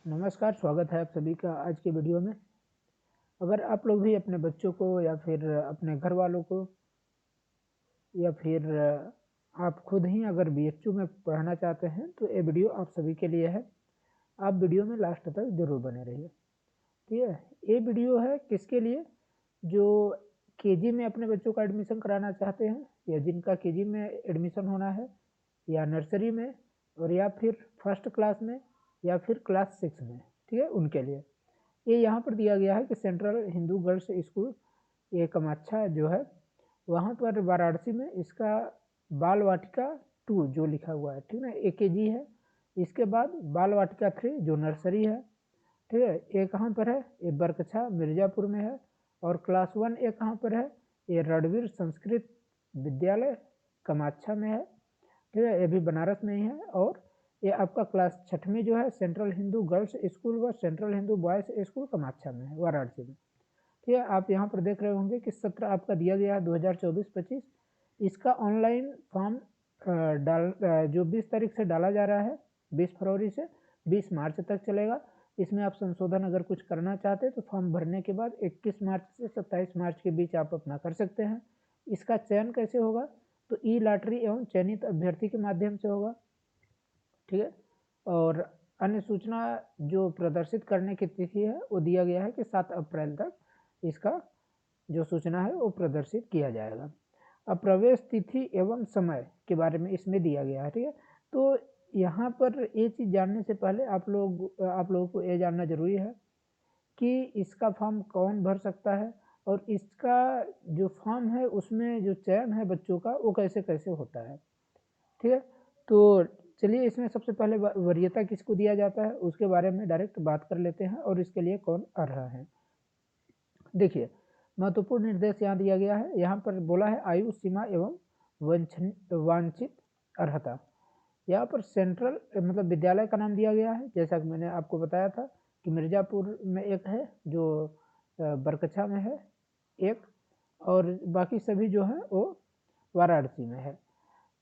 नमस्कार, स्वागत है आप सभी का आज के वीडियो में। अगर आप लोग भी अपने बच्चों को या फिर अपने घर वालों को या फिर आप खुद ही अगर बीएचयू में पढ़ना चाहते हैं तो ये वीडियो आप सभी के लिए है। आप वीडियो में लास्ट तक ज़रूर बने रहिए, ठीक है। ये वीडियो है किसके लिए, जो केजी में अपने बच्चों का एडमिशन कराना चाहते हैं या जिनका केजी में एडमिशन होना है या नर्सरी में और या फिर फर्स्ट क्लास में या फिर क्लास 6 में, ठीक है, उनके लिए। ये यहाँ पर दिया गया है कि सेंट्रल हिंदू गर्ल्स स्कूल ये कमाच्छा जो है वहाँ पर वाराणसी में इसका बाल वाटिका 2 जो लिखा हुआ है, ठीक है ना, AKG है। इसके बाद बाल वाटिका 3 जो नर्सरी है, ठीक है। ये कहाँ पर है, ये बरकछा मिर्ज़ापुर में है। और क्लास 1 ये कहाँ पर है, ये रणवीर संस्कृत विद्यालय कमाच्छा में है, ठीक है, ये भी बनारस में ही है। और ये आपका क्लास 6 में जो है सेंट्रल हिंदू गर्ल्स स्कूल व सेंट्रल हिंदू बॉयज़ स्कूल कमाच्छा में है, वाराणसी में, ठीक है। आप यहाँ पर देख रहे होंगे कि सत्र आपका दिया गया है 2024-25। इसका ऑनलाइन फॉर्म जो 20 तारीख से डाला जा रहा है, 20 फरवरी से 20 मार्च तक चलेगा। इसमें आप संशोधन अगर कुछ करना चाहते हैं तो फॉर्म भरने के बाद 21 मार्च से 27 मार्च के बीच आप अपना कर सकते हैं। इसका चयन कैसे होगा, तो ई लॉटरी एवं चयनित अभ्यर्थी के माध्यम से होगा, ठीक है। और अन्य सूचना जो प्रदर्शित करने की तिथि है वो दिया गया है कि 7 अप्रैल तक इसका जो सूचना है वो प्रदर्शित किया जाएगा। अब प्रवेश तिथि एवं समय के बारे में इसमें दिया गया है, ठीक है। तो यहाँ पर ये चीज़ जानने से पहले आप लोगों को ये जानना जरूरी है कि इसका फॉर्म कौन भर सकता है और इसका जो फॉर्म है उसमें जो चयन है बच्चों का वो कैसे कैसे होता है, ठीक है। तो चलिए इसमें सबसे पहले वरीयता किसको दिया जाता है उसके बारे में डायरेक्ट बात कर लेते हैं और इसके लिए कौन अर्ह है। देखिए, महत्वपूर्ण निर्देश यहाँ दिया गया है। यहाँ पर बोला है आयु सीमा एवं वांछित अर्हता। यहाँ पर सेंट्रल मतलब विद्यालय का नाम दिया गया है, जैसा कि मैंने आपको बताया था कि मिर्ज़ापुर में एक है जो बरकछा में है एक, और बाकी सभी जो है वो वाराणसी में है।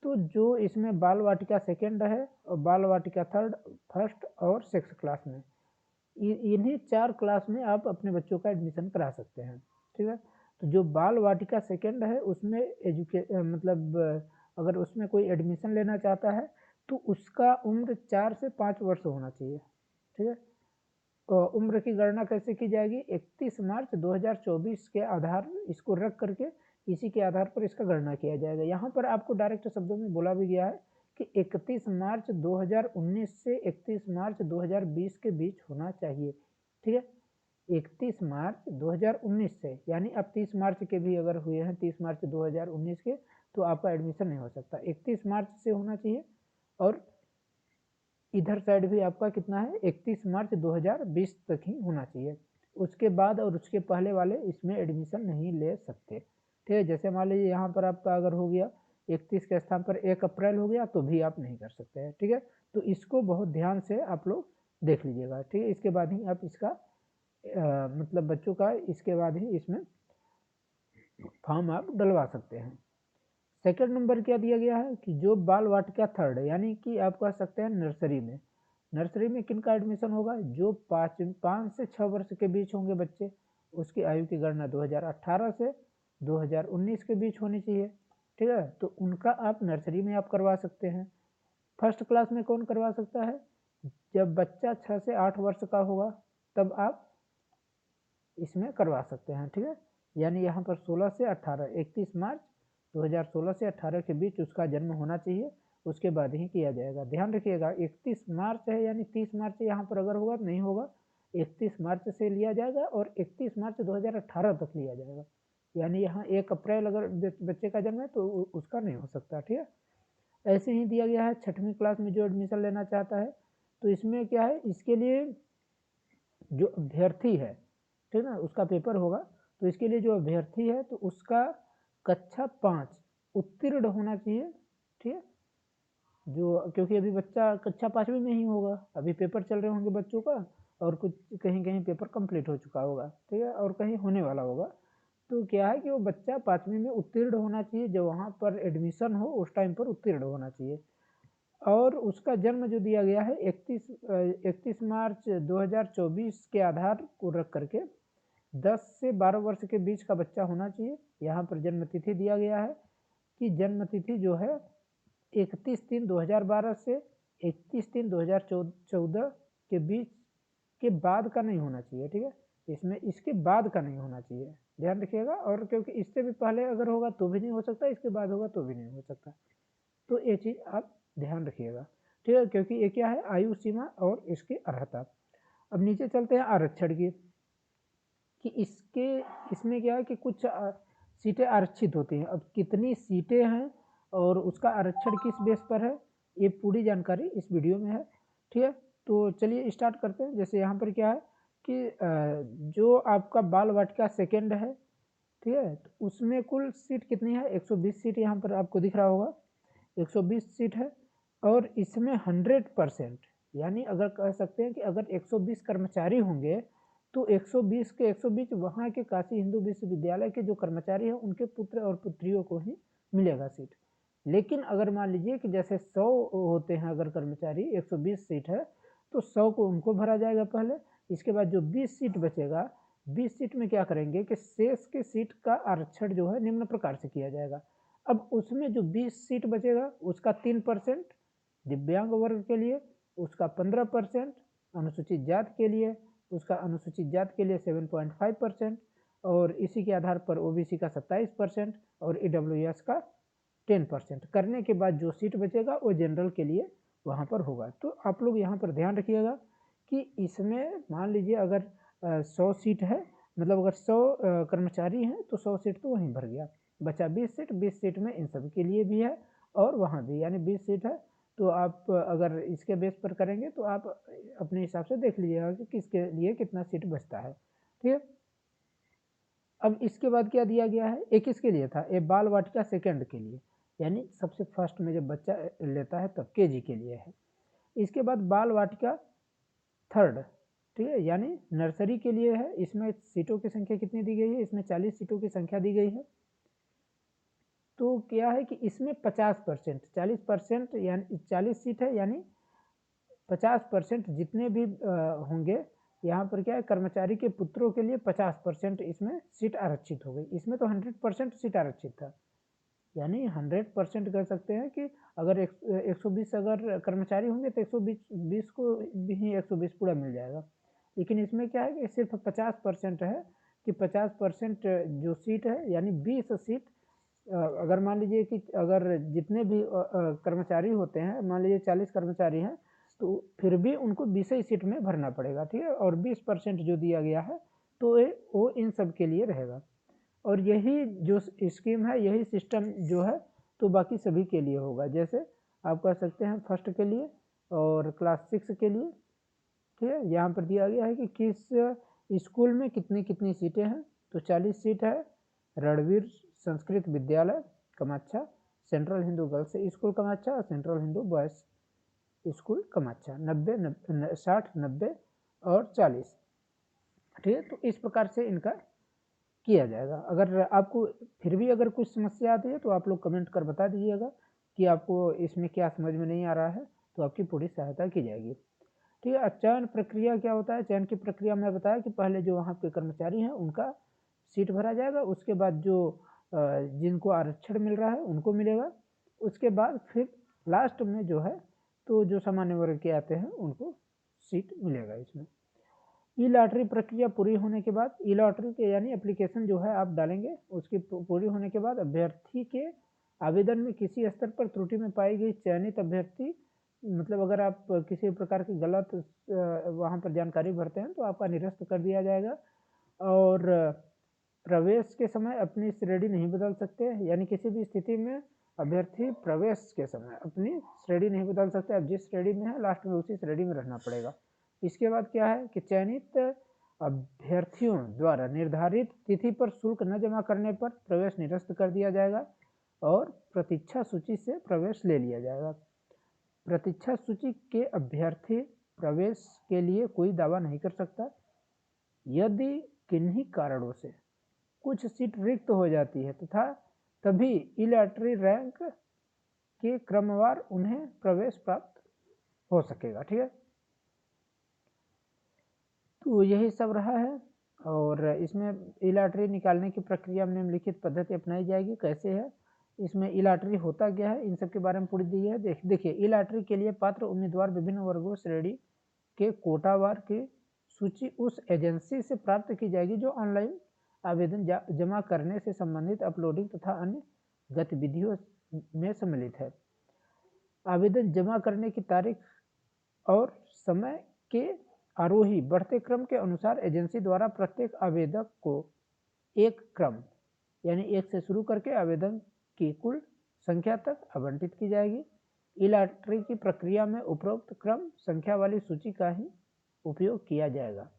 तो जो इसमें बाल वाटिका सेकेंड है और बाल वाटिका थर्ड, फर्स्ट और 6 क्लास में, इन्हीं 4 क्लास में आप अपने बच्चों का एडमिशन करा सकते हैं, ठीक है। तो जो बाल वाटिका सेकेंड है उसमें मतलब अगर उसमें कोई एडमिशन लेना चाहता है तो उसका उम्र 4 से 5 वर्ष होना चाहिए, ठीक है। तो उम्र की गणना कैसे की जाएगी, 31 मार्च 2024 के आधार इसको रख करके इसी के आधार पर इसका गणना किया जाएगा। यहाँ पर आपको डायरेक्ट शब्दों में बोला भी गया है कि 31 मार्च 2019 से 31 मार्च 2020 के बीच होना चाहिए, ठीक है। 31 मार्च 2019 से, यानी अब 30 मार्च के भी अगर हुए हैं 30 मार्च 2019 के तो आपका एडमिशन नहीं हो सकता, 31 मार्च से होना चाहिए। और इधर साइड भी आपका कितना है, 31 मार्च 2020 तक ही होना चाहिए। उसके बाद और उसके पहले वाले इसमें एडमिशन नहीं ले सकते, ठीक है। जैसे मान लीजिए यहाँ पर आपका अगर हो गया 31 के स्थान पर 1 अप्रैल हो गया तो भी आप नहीं कर सकते हैं, ठीक है। तो इसको बहुत ध्यान से आप लोग देख लीजिएगा, ठीक है। इसके बाद ही आप इसका मतलब बच्चों का इसके बाद ही इसमें फॉर्म आप डलवा सकते हैं। सेकंड नंबर क्या दिया गया है कि जो बाल वाटिका थर्ड है, यानी कि आप कह सकते हैं नर्सरी में, नर्सरी में किन का एडमिशन होगा, जो 5 से 6 वर्ष के बीच होंगे बच्चे, उसकी आयु की गणना 2018 से 2019 के बीच होनी चाहिए, ठीक है। तो उनका आप नर्सरी में आप करवा सकते हैं। फर्स्ट क्लास में कौन करवा सकता है, जब बच्चा 6 से 8 वर्ष का होगा तब आप इसमें करवा सकते हैं, ठीक है। यानी यहाँ पर 16 से 18, 31 मार्च 2016 से 18 के बीच उसका जन्म होना चाहिए, उसके बाद ही किया जाएगा। ध्यान रखिएगा 31 मार्च है यानी 30 मार्च यहाँ पर अगर होगा नहीं होगा, 31 मार्च से लिया जाएगा और 31 मार्च 2018 तक लिया जाएगा। यानी यहाँ 1 अप्रैल अगर बच्चे का जन्म है तो उसका नहीं हो सकता, ठीक है। ऐसे ही दिया गया है 6वीं क्लास में जो एडमिशन लेना चाहता है तो इसमें क्या है, इसके लिए जो अभ्यर्थी है, ठीक है ना, उसका पेपर होगा। तो इसके लिए जो अभ्यर्थी है तो उसका कक्षा 5 उत्तीर्ण होना चाहिए, ठीक है। जो क्योंकि अभी बच्चा कक्षा 5वीं में ही होगा, अभी पेपर चल रहे होंगे बच्चों का और कुछ कहीं कहीं पेपर कंप्लीट हो चुका होगा, ठीक है, और कहीं होने वाला होगा। तो क्या है कि वो बच्चा 5वीं में उत्तीर्ण होना चाहिए, जब वहाँ पर एडमिशन हो उस टाइम पर उत्तीर्ण होना चाहिए। और उसका जन्म जो दिया गया है 31 मार्च 2024 के आधार को रख करके 10 से 12 वर्ष के बीच का बच्चा होना चाहिए। यहाँ पर जन्म तिथि दिया गया है कि जन्म तिथि जो है 31/3/2012 से 31/3/2014 के बीच के बाद का नहीं होना चाहिए, ठीक है। इसमें इसके बाद का नहीं होना चाहिए, ध्यान रखिएगा। और क्योंकि इससे भी पहले अगर होगा तो भी नहीं हो सकता, इसके बाद होगा तो भी नहीं हो सकता, तो ये चीज़ आप ध्यान रखिएगा, ठीक है। क्योंकि ये क्या है, आयु सीमा और इसकी अर्हता। अब नीचे चलते हैं आरक्षण की, कि इसमें क्या है कि कुछ सीटें आरक्षित होती हैं। अब कितनी सीटें हैं और उसका आरक्षण किस बेस पर है, ये पूरी जानकारी इस वीडियो में है, ठीक है। तो चलिए स्टार्ट करते हैं। जैसे यहाँ पर क्या है कि जो आपका बाल वाटिका सेकेंड है, ठीक है, तो उसमें कुल सीट कितनी है, 120 सीट यहाँ पर आपको दिख रहा होगा, 120 सीट है। और इसमें 100%, यानी अगर कह सकते हैं कि अगर 120 कर्मचारी होंगे तो 120 के 120 वहाँ के काशी हिंदू विश्वविद्यालय के जो कर्मचारी हैं उनके पुत्र और पुत्रियों को ही मिलेगा सीट। लेकिन अगर मान लीजिए कि जैसे 100 होते हैं अगर कर्मचारी, 120 सीट है तो 100 को उनको भरा जाएगा पहले। इसके बाद जो 20 सीट बचेगा, 20 सीट में क्या करेंगे कि शेष के सीट का आरक्षण जो है निम्न प्रकार से किया जाएगा। अब उसमें जो 20 सीट बचेगा उसका 3% दिव्यांग वर्ग के लिए, उसका 15% अनुसूचित जाति के लिए, उसका अनुसूचित जाति के लिए 7.5%, और इसी के आधार पर ओबीसी का 27% और ईडब्ल्यूएस का 10% करने के बाद जो सीट बचेगा वो जनरल के लिए वहाँ पर होगा। तो आप लोग यहाँ पर ध्यान रखिएगा कि इसमें मान लीजिए अगर 100 सीट है, मतलब अगर 100 कर्मचारी हैं तो 100 सीट तो वहीं भर गया, बचा 20 सीट। 20 सीट में इन सब के लिए भी है और वहाँ भी, यानी 20 सीट है। तो आप अगर इसके बेस पर करेंगे तो आप अपने हिसाब से देख लीजिएगा कि किसके लिए कितना सीट बचता है, ठीक है। अब इसके बाद क्या दिया गया है, एक किसके लिए था, ये बाल वाटिका सेकेंड के लिए, यानी सबसे फर्स्ट में जब बच्चा लेता है तब केजी के लिए है। इसके बाद बाल वाटिका थर्ड, ठीक है, यानी नर्सरी के लिए है। इसमें सीटों की संख्या कितनी दी गई है, इसमें 40 सीटों की संख्या दी गई है। तो क्या है कि इसमें 50%, 40% यानी 40 सीट है, यानी 50% जितने भी होंगे, यहाँ पर क्या है कर्मचारी के पुत्रों के लिए 50% इसमें सीट आरक्षित हो गई। इसमें तो 100% सीट आरक्षित था, यानी 100% कह सकते हैं कि अगर 120 अगर कर्मचारी होंगे तो 120 को भी 120 पूरा मिल जाएगा। लेकिन इसमें क्या है कि सिर्फ 50% है, कि 50% जो सीट है, यानी 20 सीट अगर मान लीजिए कि अगर जितने भी कर्मचारी होते हैं, मान लीजिए 40 कर्मचारी हैं तो फिर भी उनको 20 ही सीट में भरना पड़ेगा, ठीक है। और 20% जो दिया गया है तो वो इन सब के लिए रहेगा। और यही जो स्कीम है, यही सिस्टम जो है तो बाकी सभी के लिए होगा। जैसे आप कह सकते हैं फर्स्ट के लिए और क्लास 6 के लिए, ठीक है। यहाँ पर दिया गया है कि किस स्कूल में कितनी कितनी सीटें हैं, तो 40 सीट है रणवीर संस्कृत विद्यालय कमाच्छा, सेंट्रल हिंदू गर्ल्स स्कूल कमाच्छा और सेंट्रल हिंदू बॉयज़ स्कूल कमाच्छा, 90, 60, 90 और 40, ठीक है। तो इस प्रकार से इनका किया जाएगा। अगर आपको फिर भी अगर कुछ समस्या आती है तो आप लोग कमेंट कर बता दीजिएगा कि आपको इसमें क्या समझ में नहीं आ रहा है, तो आपकी पूरी सहायता की जाएगी, ठीक है। चयन प्रक्रिया क्या होता है, चयन की प्रक्रिया में बताया कि पहले जो वहाँ के कर्मचारी हैं उनका सीट भरा जाएगा, उसके बाद जो जिनको आरक्षण मिल रहा है उनको मिलेगा, उसके बाद फिर लास्ट में जो है तो जो सामान्य वर्ग के आते हैं उनको सीट मिलेगा। इसमें ई लॉटरी प्रक्रिया पूरी होने के बाद, ई लॉटरी के यानी एप्लीकेशन जो है आप डालेंगे, उसकी पूरी होने के बाद अभ्यर्थी के आवेदन में किसी स्तर पर त्रुटि में पाई गई चयनित अभ्यर्थी, मतलब अगर आप किसी प्रकार की गलत वहाँ पर जानकारी भरते हैं तो आपका निरस्त कर दिया जाएगा। और प्रवेश के समय अपनी श्रेणी नहीं बदल सकते, यानी किसी भी स्थिति में अभ्यर्थी प्रवेश के समय अपनी श्रेणी नहीं बदल सकते। अब जिस श्रेणी में है लास्ट में उसी श्रेणी में रहना पड़ेगा। इसके बाद क्या है कि चयनित अभ्यर्थियों द्वारा निर्धारित तिथि पर शुल्क न जमा करने पर प्रवेश निरस्त कर दिया जाएगा और प्रतीक्षा सूची से प्रवेश ले लिया जाएगा। प्रतीक्षा सूची के अभ्यर्थी प्रवेश के लिए कोई दावा नहीं कर सकता। यदि किन्हीं कारणों से कुछ सीट रिक्त हो जाती है तथा तभी ई लॉटरी रैंक के क्रमवार उन्हें प्रवेश प्राप्त हो सकेगा। ठीक है, तो यही सब रहा है। और इसमें ई लॉटरी निकालने की प्रक्रिया में निम्नलिखित पद्धति अपनाई जाएगी। कैसे है, इसमें ई लॉटरी होता क्या है, इन सब के बारे में पूरी दी है। देखिए, ई लॉटरी के लिए पात्र उम्मीदवार विभिन्न वर्गों श्रेणी के कोटावार की सूची उस एजेंसी से प्राप्त की जाएगी जो ऑनलाइन आवेदन जमा करने से संबंधित अपलोडिंग तथा अन्य गतिविधियों में सम्मिलित है। आवेदन जमा करने की तारीख और समय के आरोही बढ़ते क्रम के अनुसार एजेंसी द्वारा प्रत्येक आवेदक को एक क्रम यानी 1 से शुरू करके आवेदन की कुल संख्या तक आवंटित की जाएगी। ई लॉटरी की प्रक्रिया में उपरोक्त क्रम संख्या वाली सूची का ही उपयोग किया जाएगा।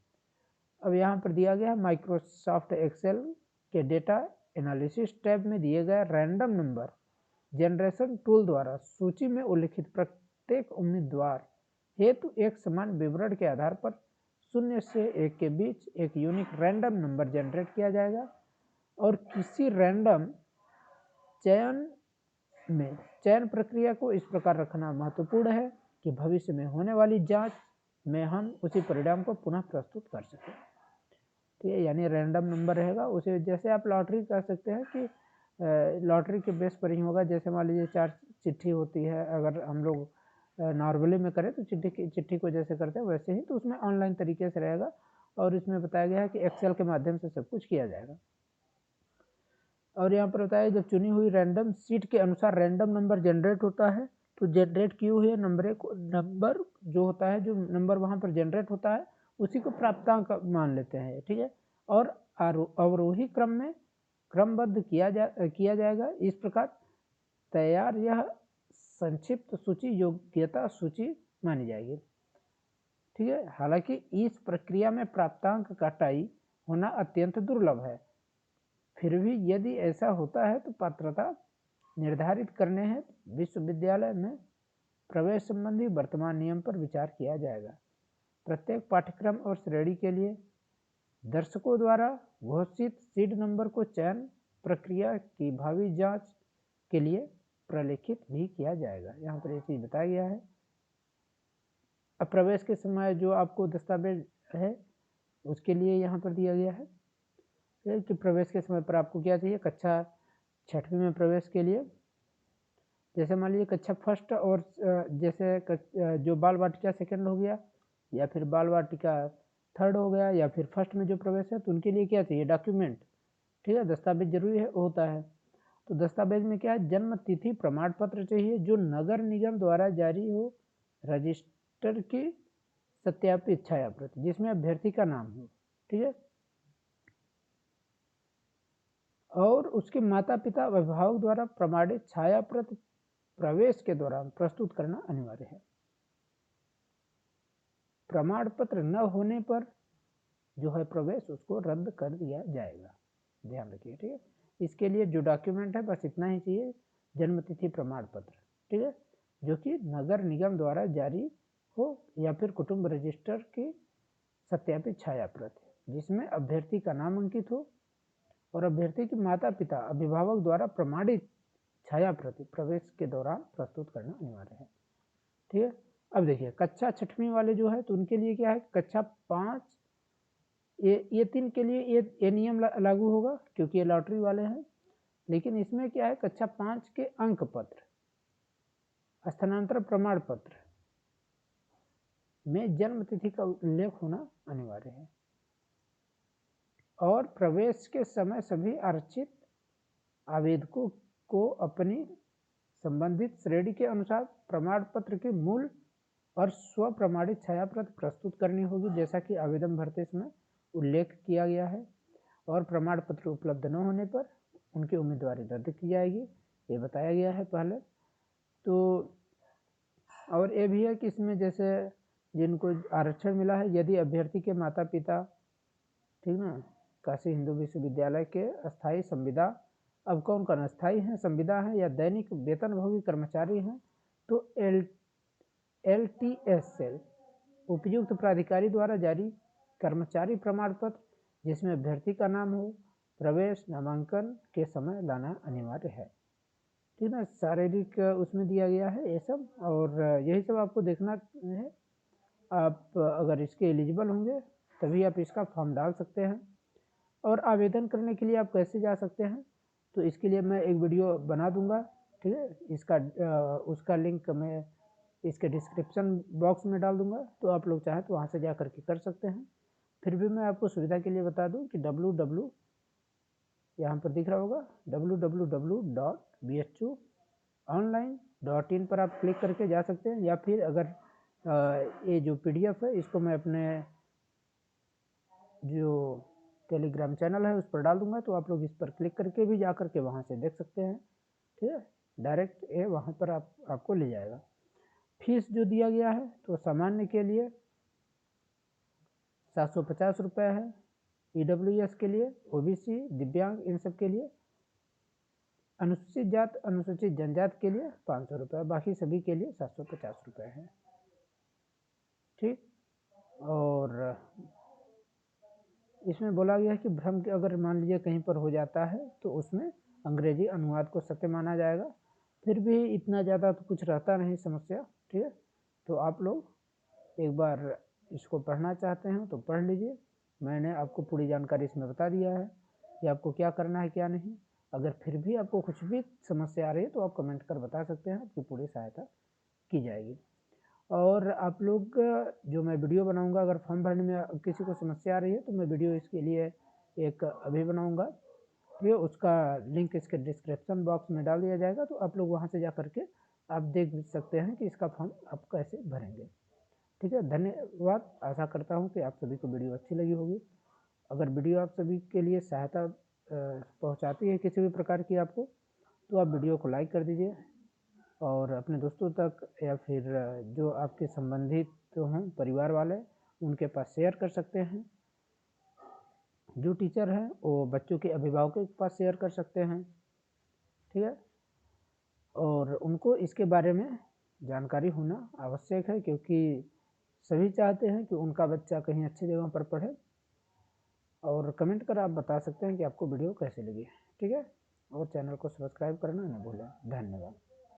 अब यहाँ पर दिया गया माइक्रोसॉफ्ट एक्सेल के डेटा एनालिसिस टैब में दिए गए रैंडम नंबर जनरेशन टूल द्वारा सूची में उल्लिखित प्रत्येक उम्मीदवार हेतु एक समान विवरण के आधार पर 0 से 1 के बीच एक यूनिक रैंडम नंबर जनरेट किया जाएगा। और किसी रैंडम चयन प्रक्रिया को इस प्रकार रखना महत्वपूर्ण है कि भविष्य में होने वाली जांच में हम उसी परिणाम को पुनः प्रस्तुत कर सकें। ठीक है, यानी रैंडम नंबर रहेगा, उसे जैसे आप लॉटरी कह सकते हैं कि लॉटरी के बेस पर ही होगा। जैसे मान लीजिए 4 चिट्ठी होती है, अगर हम लोग नॉर्मली में करें तो चिट्ठी को जैसे करते हैं वैसे ही, तो उसमें ऑनलाइन तरीके से रहेगा। और इसमें बताया गया है कि एक्सेल के माध्यम से सब कुछ किया जाएगा। और यहाँ पर बताया जब चुनी हुई रैंडम सीट के अनुसार रैंडम नंबर जनरेट होता है, तो जनरेट किए हुए नंबर जो होता है, जो नंबर वहाँ पर जनरेट होता है उसी को प्राप्तांक मान लेते हैं। ठीक है, और अवरोही क्रम में क्रमबद्ध किया जाएगा। इस प्रकार तैयार यह संक्षिप्त सूची योग्यता सूची मानी जाएगी। ठीक है, हालांकि इस प्रक्रिया में प्राप्तांक का टाई होना अत्यंत दुर्लभ है, फिर भी यदि ऐसा होता है तो पात्रता निर्धारित करने हेतु विश्वविद्यालय में प्रवेश संबंधी वर्तमान नियम पर विचार किया जाएगा। प्रत्येक पाठ्यक्रम और श्रेणी के लिए दर्शकों द्वारा घोषित सीड नंबर को चयन प्रक्रिया की भावी जांच के लिए प्रलेखित भी किया जाएगा। यहाँ पर ये चीज़ बताया गया है। अब प्रवेश के समय जो आपको दस्तावेज है उसके लिए यहाँ पर दिया गया है कि प्रवेश के समय पर आपको क्या चाहिए। कक्षा 6वीं में प्रवेश के लिए जैसे मान लीजिए कक्षा फर्स्ट और जैसे जो बाल वाटिका सेकेंड हो गया, या फिर बाल वाटिका थर्ड हो गया, या फिर फर्स्ट में जो प्रवेश है, तो उनके लिए क्या चाहिए, डॉक्यूमेंट। ठीक है, दस्तावेज जरूरी होता है। तो दस्तावेज में क्या है, जन्म तिथि प्रमाण पत्र चाहिए जो नगर निगम द्वारा जारी हो, रजिस्टर की सत्यापित छाया प्रति जिसमें अभ्यर्थी का नाम हो। ठीक है, और उसके माता पिता अभिभावक द्वारा प्रमाणित छाया प्रति प्रवेश के दौरान प्रस्तुत करना अनिवार्य है। प्रमाण पत्र न होने पर जो है प्रवेश उसको रद्द कर दिया जाएगा, ध्यान रखिए। ठीक है, इसके लिए जो डॉक्यूमेंट है बस इतना ही चाहिए, जन्मतिथि प्रमाण पत्र। ठीक है, जो कि नगर निगम द्वारा जारी हो, या फिर कुटुंब रजिस्टर की सत्यापित छाया प्रति जिसमें अभ्यर्थी का नाम अंकित हो और अभ्यर्थी के माता पिता अभिभावक द्वारा प्रमाणित छाया प्रति प्रवेश के दौरान प्रस्तुत करना अनिवार्य है। ठीक है, अब देखिए कक्षा 6वीं वाले जो है तो उनके लिए क्या है, कक्षा 5 ये 3 के लिए ये नियम लागू होगा क्योंकि ये लॉटरी वाले हैं। लेकिन इसमें क्या है, कक्षा 5 के अंक पत्र, स्थानांतरण प्रमाण पत्र में जन्म तिथि का उल्लेख होना अनिवार्य है। और प्रवेश के समय सभी आरक्षित आवेदकों को अपनी संबंधित श्रेणी के अनुसार प्रमाण पत्र के मूल और स्व प्रमाणित छाया प्रति प्रस्तुत करनी होगी, जैसा कि आवेदन भरते समय उल्लेख किया गया है। और प्रमाण पत्र उपलब्ध न होने पर उनकी उम्मीदवारी रद्द की जाएगी, ये बताया गया है पहले। तो और ये भी है कि इसमें जैसे जिनको आरक्षण मिला है, यदि अभ्यर्थी के माता पिता, ठीक ना, काशी हिंदू विश्वविद्यालय के अस्थायी संविदा, अब कौन कौन अस्थायी हैं, संविदा है, या दैनिक वेतनभोगी कर्मचारी हैं, तो LTS सेल उपयुक्त प्राधिकारी द्वारा जारी कर्मचारी प्रमाण पत्र जिसमें अभ्यर्थी का नाम हो, प्रवेश नामांकन के समय लाना अनिवार्य है। ठीक है ना। शारीरिक उसमें दिया गया है ये सब, और यही सब आपको देखना है। आप अगर इसके एलिजिबल होंगे तभी आप इसका फॉर्म डाल सकते हैं। और आवेदन करने के लिए आप कैसे जा सकते हैं, तो इसके लिए मैं एक वीडियो बना दूंगा, ठीक है। इसका उसका लिंक मैं इसके डिस्क्रिप्शन बॉक्स में डाल दूंगा, तो आप लोग चाहें तो वहाँ से जा करके कर सकते हैं। फिर भी मैं आपको सुविधा के लिए बता दूं कि www यहाँ पर दिख रहा होगा www.bhuonline.in पर आप क्लिक करके जा सकते हैं, या फिर अगर ये जो PDF है इसको मैं अपने जो टेलीग्राम चैनल है उस पर डाल दूंगा, तो आप लोग इस पर क्लिक करके भी जा करके वहाँ से देख सकते हैं, ठीक है। डायरेक्ट ये वहाँ पर आपको ले जाएगा। फीस जो दिया गया है तो सामान्य के लिए 750 रुपये है, EWS के लिए, OBC, दिव्यांग, इन सब के लिए, अनुसूचित जात अनुसूचित जनजात के लिए 500 रुपये, बाकी सभी के लिए 750 रुपये है, ठीक। और इसमें बोला गया है कि भ्रम के अगर मान लीजिए कहीं पर हो जाता है तो उसमें अंग्रेजी अनुवाद को सत्य माना जाएगा। फिर भी इतना ज़्यादा तो कुछ रहता नहीं समस्या, ठीक है। तो आप लोग एक बार इसको पढ़ना चाहते हैं तो पढ़ लीजिए। मैंने आपको पूरी जानकारी इसमें बता दिया है कि आपको क्या करना है क्या नहीं। अगर फिर भी आपको कुछ भी समस्या आ रही है तो आप कमेंट कर बता सकते हैं, आपकी पूरी सहायता की जाएगी। और आप लोग जो मैं वीडियो बनाऊंगा, अगर फॉर्म भरने में किसी को समस्या आ रही है तो मैं वीडियो इसके लिए एक अभी बनाऊंगा, ठीक है। उसका लिंक इसके डिस्क्रिप्शन बॉक्स में डाल दिया जाएगा, तो आप लोग वहां से जा करके आप देख सकते हैं कि इसका फॉर्म आप कैसे भरेंगे, ठीक है। धन्यवाद। आशा करता हूँ कि आप सभी को वीडियो अच्छी लगी होगी। अगर वीडियो आप सभी के लिए सहायता पहुँचाती है किसी भी प्रकार की आपको, तो आप वीडियो को लाइक कर दीजिए और अपने दोस्तों तक या फिर जो आपके संबंधित हों, परिवार वाले, उनके पास शेयर कर सकते हैं। जो टीचर हैं वो बच्चों के अभिभावकों के पास शेयर कर सकते हैं, ठीक है। और उनको इसके बारे में जानकारी होना आवश्यक है, क्योंकि सभी चाहते हैं कि उनका बच्चा कहीं अच्छी जगह पर पढ़े। और कमेंट कर आप बता सकते हैं कि आपको वीडियो कैसी लगी, ठीक है। और चैनल को सब्सक्राइब करना न भूलें। धन्यवाद।